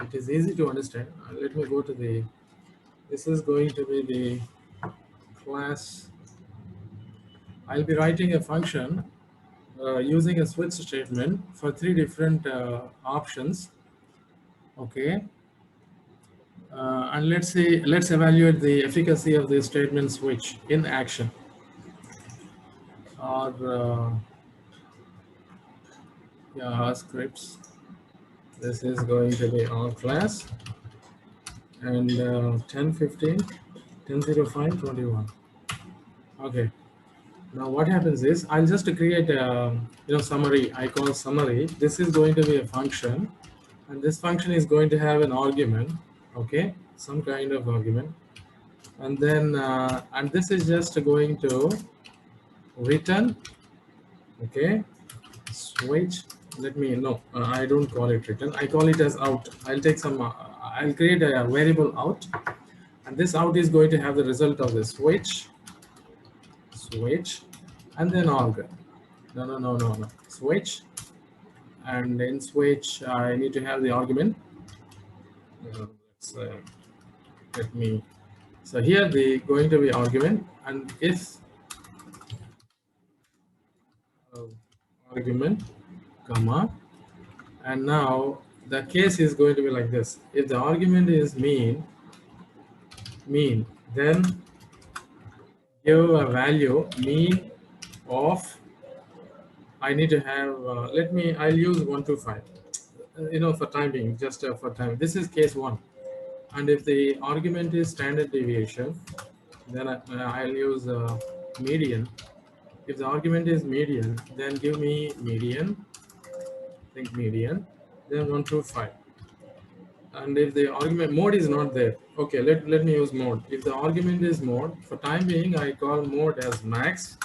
it is easy to understand. Let me go to the, this is going to be the class. I'll be writing a function using a switch statement for three different options. Okay. And let's evaluate the efficacy of the statement switch in action. Or yeah, scripts. This is going to be our class, and 10:15, 10:05, 21. Okay. Now what happens is I'll just create a summary. I call summary. This is going to be a function, and this function is going to have an argument. Okay, some kind of argument, and then and this is just going to return. Okay, switch. Let me I don't call it return. I call it as out. I'll take some. I'll create a variable out, and this out is going to have the result of the switch, and then arg. No. Switch, and in switch I need to have the argument. Let me. So here the going to be argument, and if argument, comma, and now the case is going to be like this. If the argument is mean, then give a value mean of, I need to have I'll use 1 to 5 for time being, just for time. This is case 1, and if the argument is standard deviation, then I'll use median. If the argument is median, then give me median, think median, then 1 to 5. And if the argument mode is not there, okay, let me use mode. If the argument is mode, for time being I call mode as max.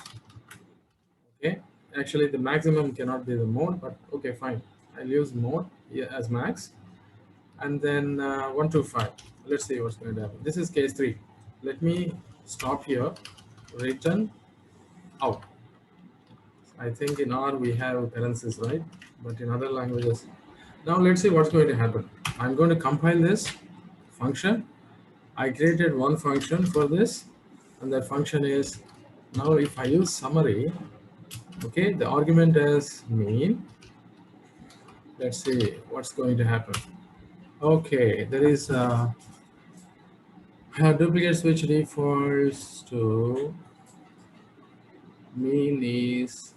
Okay, actually the maximum cannot be the mode, but okay, fine, I'll use mode as max, and then 1 to 5. Let's see what's going to happen. This is case 3. Let me stop here, return out. I think in R we have parentheses, right? But in other languages. Now let's see what's going to happen. I'm going to compile this function. I created one function for this, and that function is, now if I use summary, okay, the argument is mean. Let's see what's going to happen. Okay, there is a duplicate switch defaults to mean is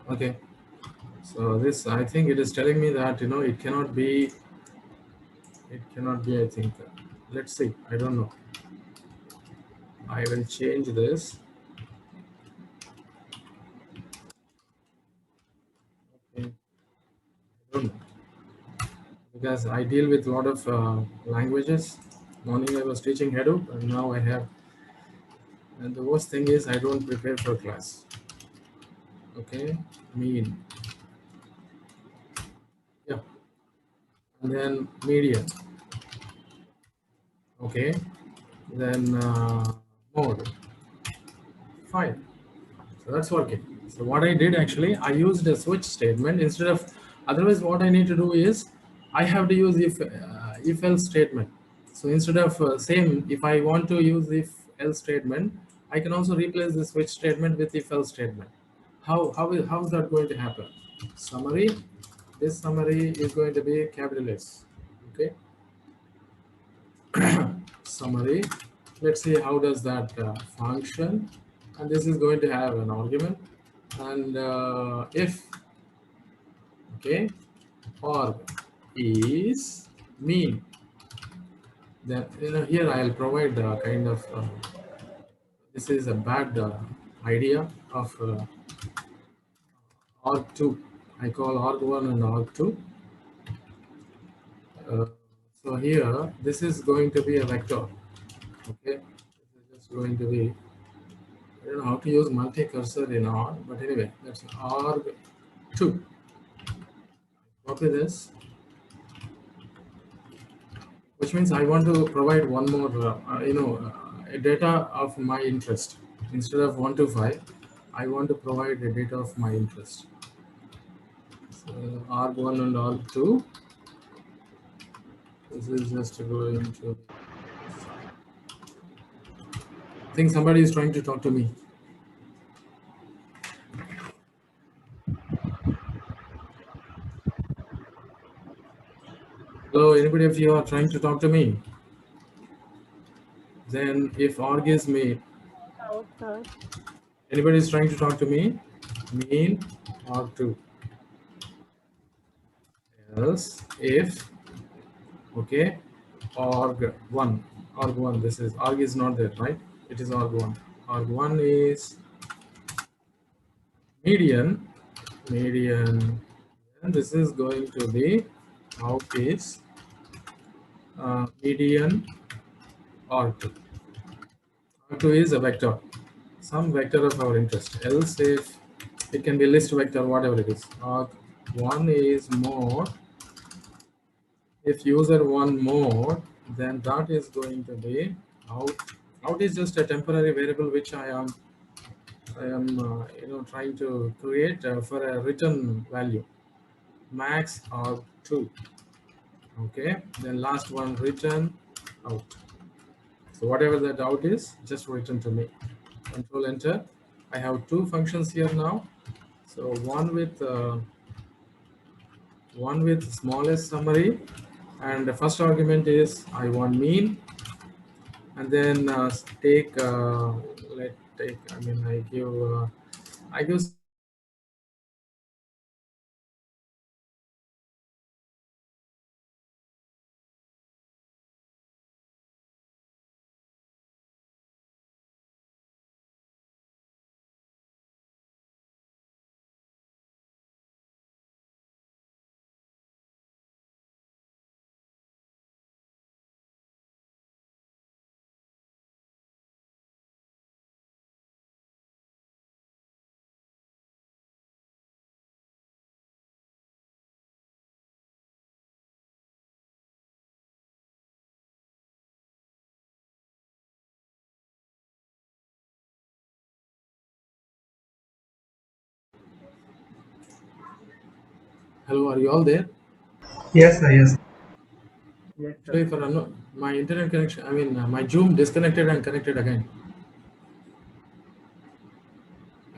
okay. So this, I think it is telling me that it cannot be, I think. Let's see, I don't know. I will change this. Okay. I don't know, because I deal with a lot of languages. Morning I was teaching Hadoop, and now I have, and the worst thing is I don't prepare for class. Okay, mean, yeah, and then median. Okay, then mode, fine. So that's working. So what I did, actually, I used a switch statement instead of, otherwise what I need to do is I have to use if else statement. So instead of same, if I want to use if else statement, I can also replace the switch statement with if else statement. How is that going to happen? Summary, this summary is going to be capital S. Okay. Summary, let's see how does that function, and this is going to have an argument, and if, okay, arg is mean, then here I'll provide kind of this is a bad idea of arg2. I call arg1 and arg2. So here this is going to be a vector. Okay, this is just going to be, I don't know how to use multi-cursor in R, but anyway, that's arg2. Copy this, which means I want to provide one more, data of my interest. instead of 1 to 5, I want to provide the data of my interest. So arg1 and arg2. This is just going to. I think somebody is trying to talk to me. Hello, anybody of you are trying to talk to me? Then if arg is made, No, sir. anybody is trying to talk to me, mean arg2. Else if, okay, arg1, this is, arg is not there, right? It is arg1. Arg1 is median, and this is going to be out is median arg2. Arg2 is a vector, some vector of our interest. Else if it can be list vector, whatever it is. Arg1 is more. If user one more, then that is going to be out. Out is just a temporary variable which I am trying to create for a return value. Max or 2. Okay, then last one return out. So whatever that out is, just return to me. Control enter. I have two functions here now. So one with smallest summary, and the first argument is I want mean, and then take let take I mean I give. Hello, are you all there? Yes, sir. Yes. Yes, sir. Sorry for my internet connection. I mean, my Zoom disconnected and connected again.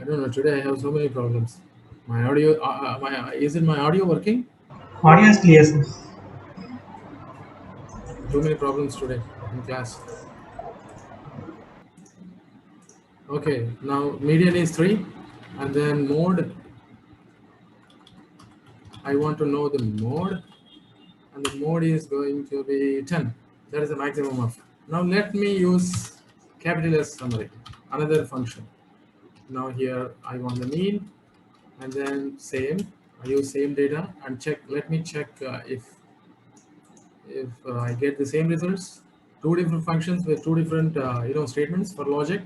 I don't know. Today I have so many problems. My audio, is it my audio working? Audio is clear, sir. Too many problems today in class. Okay, now median is 3, and then mode. I want to know the mode, and the mode is going to be 10. That is the maximum of. Now let me use capital S summary, another function. Now here I want the mean, and then same. I use same data and check. Let me check if I get the same results. Two different functions with two different statements for logic.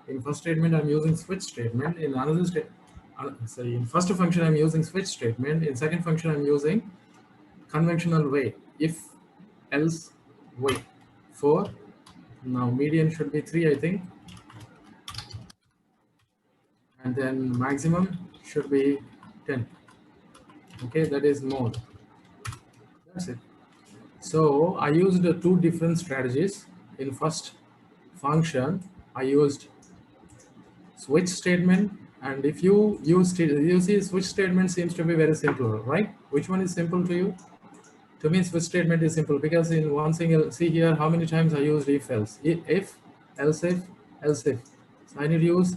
In first statement I'm using switch statement. In another sorry, in first function I'm using switch statement. In second function I'm using conventional way, if else way. 4. Now median should be 3, I think, and then maximum should be 10. Okay, that is mode. That's it. So I used two different strategies. In first function I used switch statement, and if you use you see switch statement seems to be very simple, right? Which one is simple to you? To me, switch statement is simple because in one single, see here how many times I used if else, if else if else if. So I need to use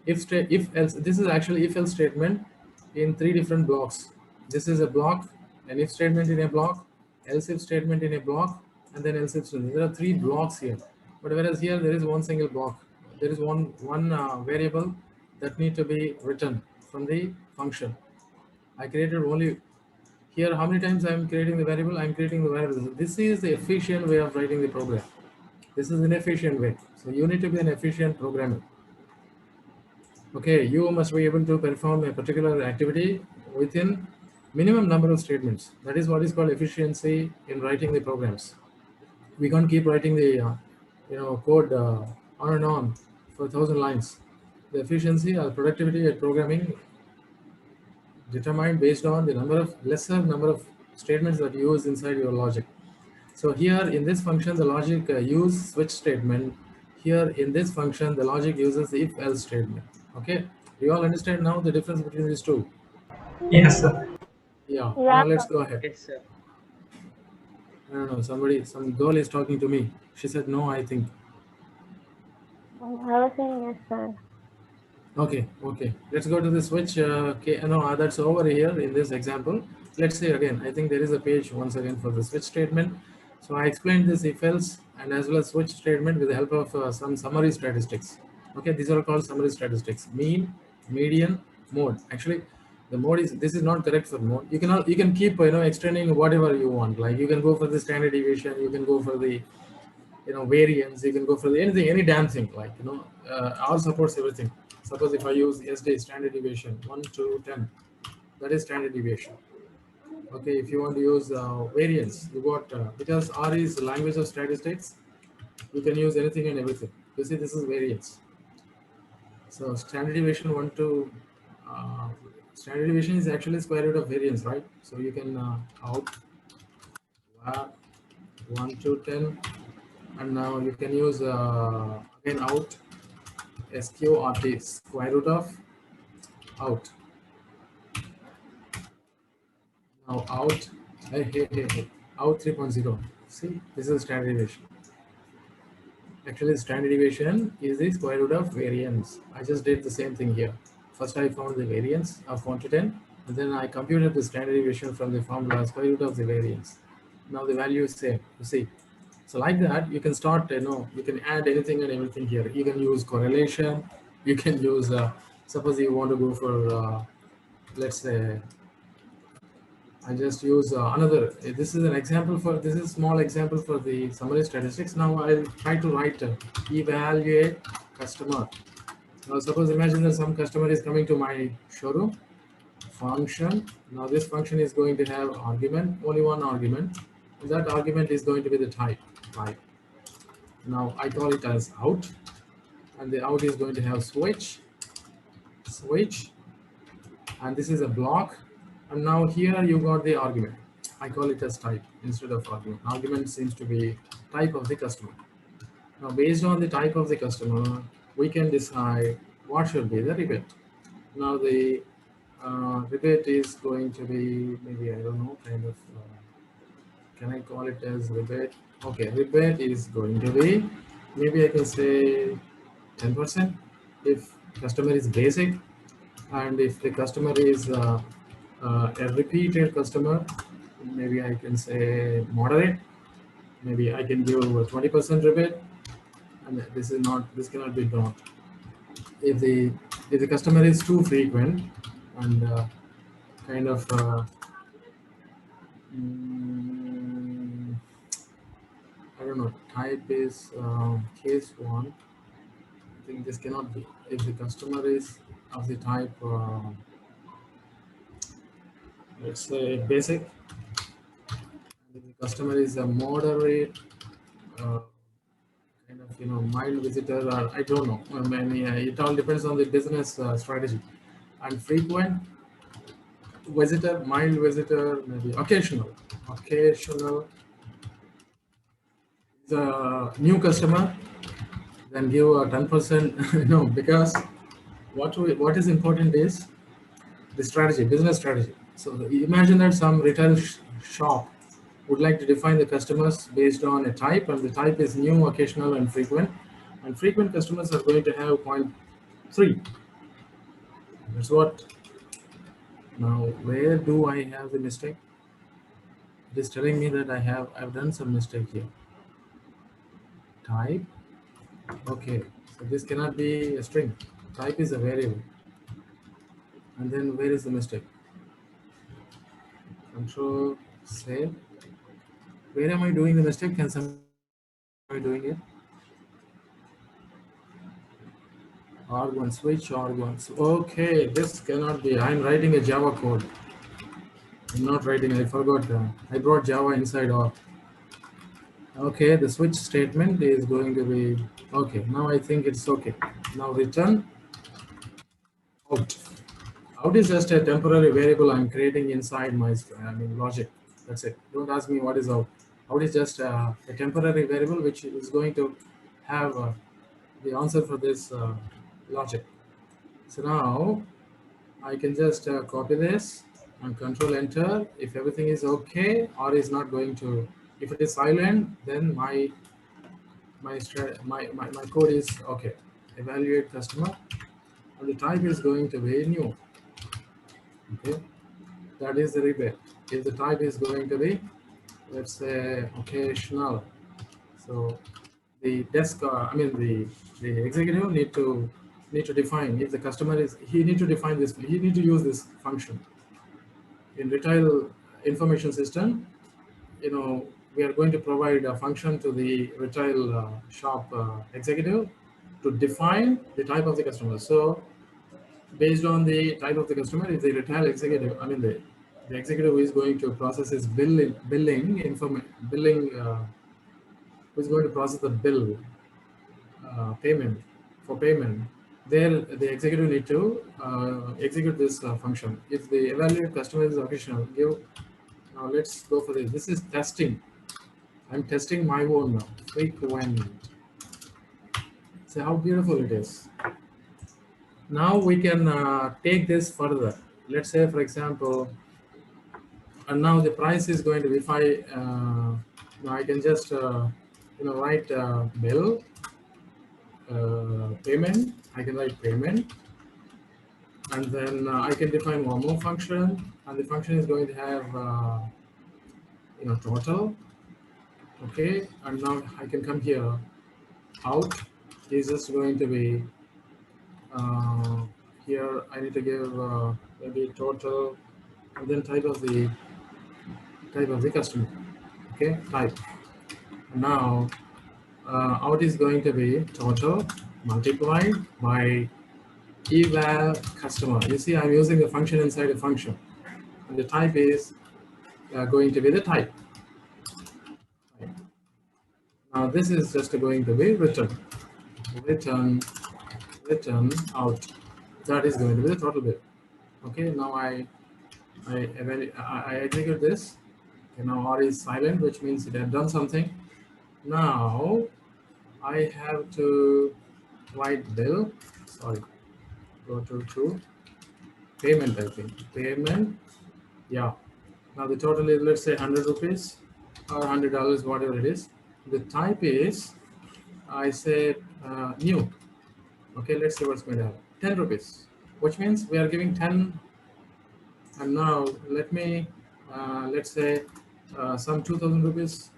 if else. This is actually if else statement in 3 different blocks. This is a block, an if statement in a block, else if statement in a block, and then else if statement. There are 3 blocks here, but whereas here there is one single block. There is one variable that need to be written from the function. I created only here. How many times I am creating the variable? I am creating the variable. This is the efficient way of writing the program. This is an efficient way. So you need to be an efficient programmer. Okay, you must be able to perform a particular activity within minimum number of statements. That is what is called efficiency in writing the programs. We can't keep writing the code on and on for 1,000 lines. The efficiency or productivity at programming determined based on the lesser number of statements that you use inside your logic. So here in this function, the logic use switch statement. Here in this function, the logic uses if else statement. Okay, you all understand now the difference between these two? Yes, sir. Yeah. Yeah, Now let's sir. go ahead. Yes, sir. I don't know. Some girl is talking to me. She said no. I think. I was saying yes, sir. Okay. Okay. Let's go to the switch. Okay. No, that's over here in this example. Let's say again. I think there is a page once again for the switch statement. So I explained this if else and as well as switch statement with the help of some summary statistics. Okay, these are called summary statistics: mean, median, mode. Actually, the mode is this is not correct for mode. You can keep extending whatever you want. Like you can go for the standard deviation, you can go for the variance, you can go for the anything, any damn thing. Like R supports everything. Suppose if I use SD standard deviation 1 to 10, that is standard deviation. Okay, if you want to use variance, you got because R is the language of statistics, you can use anything and everything. You see, this is variance. So standard deviation 1 to standard deviation is actually square root of variance, right? So you can out 1 to 10, and now you can use again out SQRT, square root of out. Now out, out 3.0. See, this is standard deviation. Actually, standard deviation is the square root of variance. I just did the same thing here. First, I found the variance of 1 to 10, and then I computed the standard deviation from the formula square root of the variance. Now the value is same. You see, so like that, you can start. You can add anything and everything here. You can use correlation. You can use. Suppose you want to go for, let's say, I just use another. This is an example for. This is a small example for the summary statistics. Now I'll try to write evaluate customer. Now suppose imagine that some customer is coming to my showroom. Function. Now this function is going to have argument, only one argument. And that argument is going to be the type. Now I call it as out, and the out is going to have switch, and this is a block. And now here you got the argument. I call it as type instead of argument. Argument seems to be type of the customer. Now based on the type of the customer, we can decide what should be the rebate. Now the rebate is going to be maybe, I don't know, kind of, can I call it as rebate? Okay, rebate is going to be, maybe I can say 10% if customer is basic, and if the customer is a repeated customer, maybe I can say moderate. Maybe I can give a 20% rebate, and this cannot be done. If the customer is too frequent and kind of I don't know, type is case one. I think this cannot be. If the customer is of the type, let's say basic, if the customer is a moderate, kind of mild visitor, or I don't know. I mean, it all depends on the business strategy. And frequent visitor, mild visitor, maybe occasional. The new customer, then give a 10%. Because what is important is the strategy, business strategy. So imagine that some retail shop would like to define the customers based on a type, and the type is new, occasional, and frequent. And frequent customers are going to have 0.3. That's what. Now, where do I have the mistake? It is telling me that I've done some mistake here. Type. Okay, so this cannot be a string. Type is a variable. And then where is the mistake? Control save. Where am I doing the mistake? Can somebody doing it? arg1 switch arg1. Okay, this cannot be. I'm writing a Java code. I'm not writing. I forgot. I brought Java inside or. Okay, the switch statement is going to be okay. Now I think it's okay. Now return out. Out is just a temporary variable I'm creating inside my logic. That's it. Don't ask me what is out. Out is just a temporary variable which is going to have the answer for this logic. So now I can just copy this and control enter. If everything is okay or is not going to, if it is silent, then my code is okay. Evaluate customer, and the type is going to be new. Okay, that is the rebate. If the type is going to be, let's say, occasional, so the desk, the executive need to define if the customer is, he need to define this, he need to use this function. In retail information system, we are going to provide a function to the retail shop executive to define the type of the customer. So based on the type of the customer, if the retail executive, the executive who is going to process his who is going to process the bill payment for payment, there the executive need to execute this function. If the evaluate customer is occasional, give. Now let's go for this. This is testing. I'm testing my own now. Frequent. See how beautiful it is. Now we can take this further. Let's say, for example, and now the price is going to be now I can just write bill payment. I can write payment, and then I can define one more function, and the function is going to have total. Okay, and now I can come here. Out is just going to be here. I need to give maybe total, and then type of the customer. Okay, type. Now out is going to be total multiplied by eval customer. You see, I'm using the function inside a function, and the type is going to be the type. Now this is just going to be return out. That is going to be the total bill. Okay, now I execute this. Okay, now R is silent, which means it had done something. Now I have to write bill. Sorry, go to payment. I think payment. Yeah. Now the total is, let's say, 100 rupees or $100, whatever it is. The type is, I say new. Okay, let's see what's going to happen. 10 rupees, which means we are giving 10. And now let me, let's say, some 2,000 rupees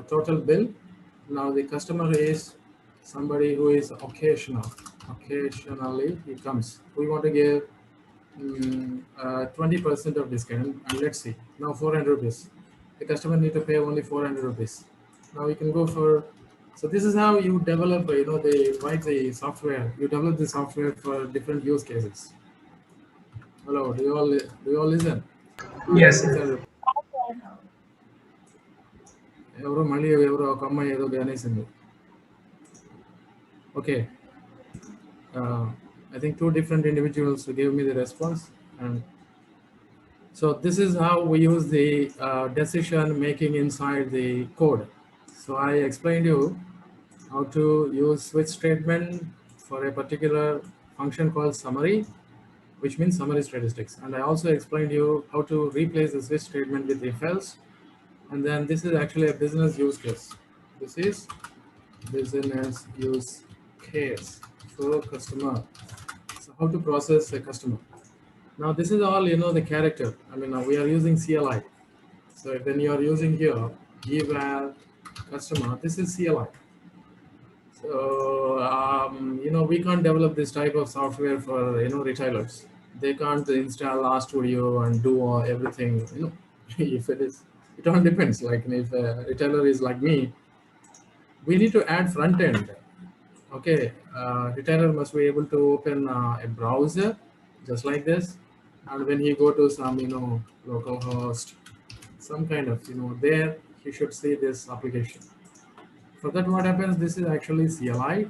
total bill. Now the customer is somebody who is occasional. Occasionally he comes. We want to give 20% of discount, and let's see. Now 400 rupees. The customer need to pay only 400 rupees. Now we can go for. So this is how you develop. They write the software. You develop the software for different use cases. Hello, do you all listen? Yes, sir. Okay. I think two different individuals gave me the response, and so this is how we use the decision making inside the code. So I explained you how to use switch statement for a particular function called summary, which means summary statistics. And I also explained you how to replace the switch statement with if else. And then this is actually a business use case. This is business use case for customer. So how to process a customer. Now this is all, the character. We are using CLI. So when you are using here, eval customer, this is CLI. So, we can't develop this type of software for, retailers. They can't install RStudio and do everything, if it all depends. Like if a retailer is like me, we need to add front end. Okay, retailer must be able to open a browser just like this. And when he go to some, localhost, some kind of, there he should see this application. For that, what happens? This is actually CLI.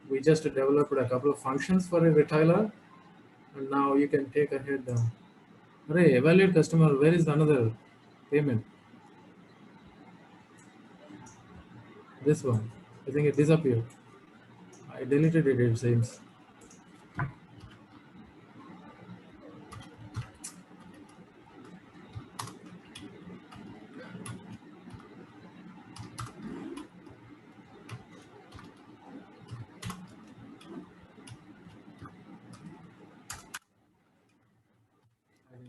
We just developed a couple of functions for a retailer, and now you can take ahead. Array, evaluate customer. Where is another payment? This one. I think it disappeared. I deleted it, it seems.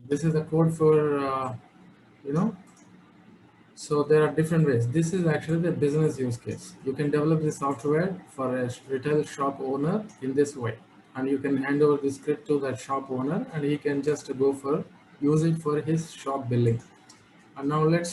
This is the code for, you know, so there are different ways. This is actually the business use case. You can develop the software for a retail shop owner in this way. And you can hand over the script to that shop owner and he can just go for, use it for his shop billing. And now let's